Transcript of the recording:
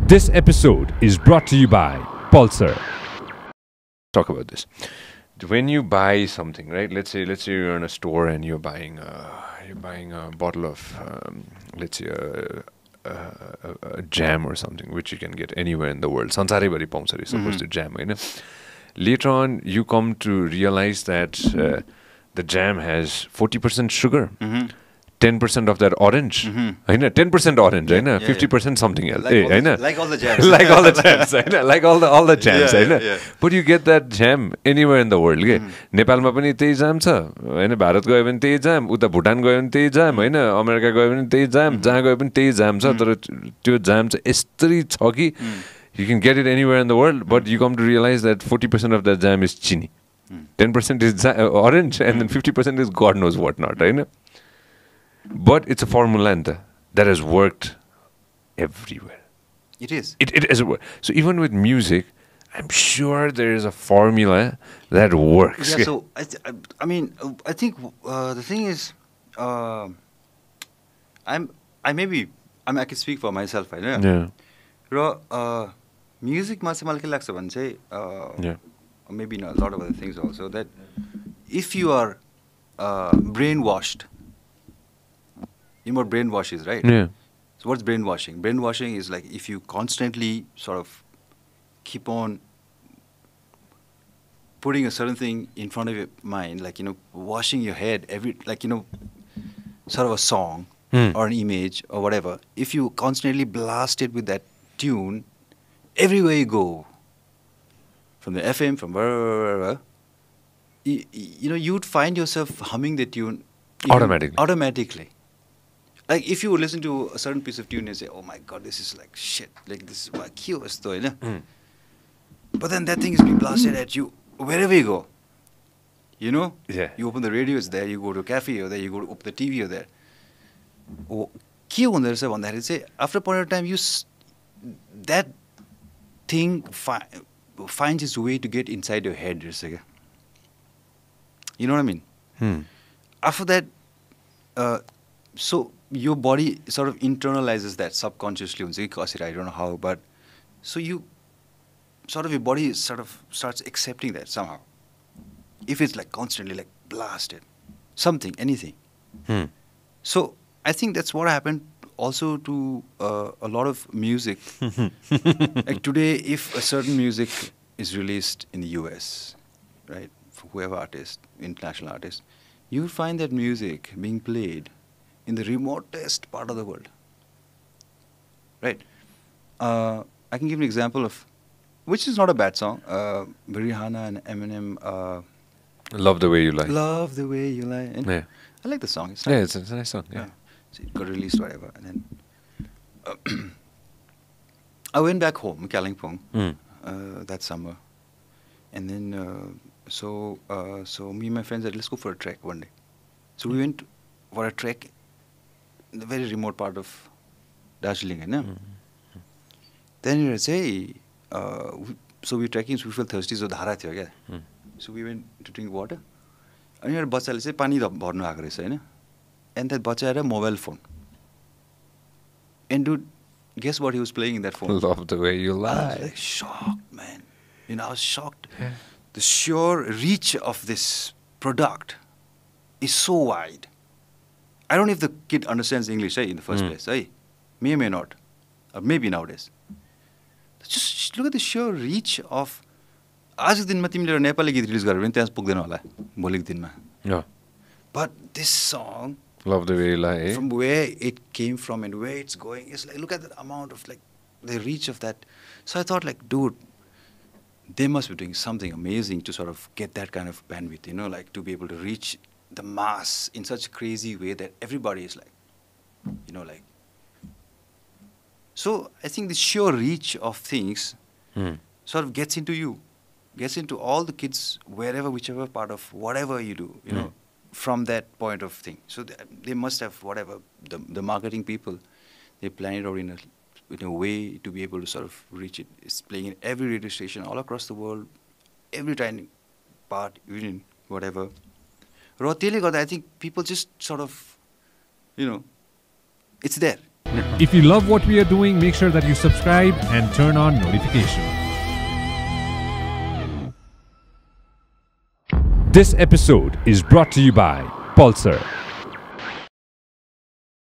This episode is brought to you by Pulsar. Talk about this. When you buy something, right? Let's say you're in a store and you're buying a bottle of let's say a jam or something, which you can get anywhere in the world. Sansaribhari paउँछ रे supposed to jam, Hahn? Later on, you come to realize that the jam has 40% sugar. 10% of that orange, होइन? 10% orange, होइन? 50% something else, like all the jams. like all the jams, होइन? Like all the jams, होइन? But you get that jam anywhere in the world, के? नेपालमा पनि त्यही जाम छ, होइन? भारत गयो भने त्यही जाम, उता भुटान गयो भने त्यही जाम, होइन? अमेरिका गयो भने त्यही जाम, जहाँ गयो पनि त्यही जाम छ, तर त्यो जाम चाहिँ यस्तरी छ कि you can get it anywhere in the world, but you come to realize that 40% of that jam is chini, 10% is orange, and then 50% is God knows what not, right? But it's a formula that has worked everywhere. It is. It has worked. So even with music, I'm sure there is a formula that works. Yeah, so I think the thing is, I can speak for myself, I know. Yeah. Music मा चाहिँ मलाई के लाग्छ भने चाहिँ maybe a lot of other things also, that if you are brainwashed, you know what brainwash is, right? Yeah. So what's brainwashing? Brainwashing is like if you constantly sort of keep on putting a certain thing in front of your mind, like, you know, washing your head sort of a song or an image or whatever. If you constantly blast it with that tune, everywhere you go, from the FM, from wherever, you know, you'd find yourself humming the tune automatically. Like if you would listen to a certain piece of tune and say, "Oh my God, this is like shit. Like this is what cute, you know." But then that thing is being blasted at you wherever you go. You know? Yeah. You open the radio, it's there. You go to a cafe, or there. You go to open the TV, or there. Oh, cute on that. It's say after a point of time, that thing finds its way to get inside your head. You know what I mean? After that, so your body sort of internalizes that subconsciously. I don't know how, but so you sort of, your body sort of starts accepting that somehow. If it's like constantly like blasted, something, anything. So I think that's what happened also to a lot of music. Like today, if a certain music is released in the US, right, for whoever artist, international artist, you will find that music being played in the remotest part of the world. Right? I can give an example of, which is not a bad song, Rihanna and Eminem. Love the Way You Lie. Love the Way You Lie. And Yeah. I like the song. It's Yeah, nice. it's a nice song. Yeah. So it got released, whatever. And then I went back home, Kalimpong, that summer. And then, so me and my friends said, let's go for a trek one day. So we went for a trek in the very remote part of Darjeeling. Then you say, so we were trekking, so we felt thirsty, so dhara थियो क्या. So we went to drink water. And एउटा बच्चाले चाहिँ पानी भर्नु आएको रहेछ हैन. And that बच्चा had a mobile phone. And dude, guess what he was playing in that phone? Love the Way You Lie. I was like shocked, man. You know, I was shocked. Yeah. The sheer reach of this product is so wide. I don't know if the kid understands English in the first place. May or may not. Or maybe nowadays. Just look at the sheer reach of... आजको दिनमा तिमीले एउटा नेपाली गीत release गर्यो भने त्यहाँ पुग्दैन होला भोलिको दिनमा. Yeah. But this song, Love the Way You Lie, from where it came from and where it's going, it's like, look at the amount of like the reach of that. So I thought, like, dude, they must be doing something amazing to sort of get that kind of bandwidth, you know, like to be able to reach the mass in such a crazy way that everybody is like, you know, like. So I think the sheer reach of things sort of gets into you, gets into all the kids, wherever, whichever part of whatever you do, you know, from that point of thing. So they must have whatever, the marketing people, they plan it out in a way to be able to sort of reach it. It's playing in every radio station all across the world, every tiny part, even in whatever. I think people just sort of, you know, it's there. If you love what we are doing, make sure that you subscribe and turn on notifications. This episode is brought to you by Pulsar.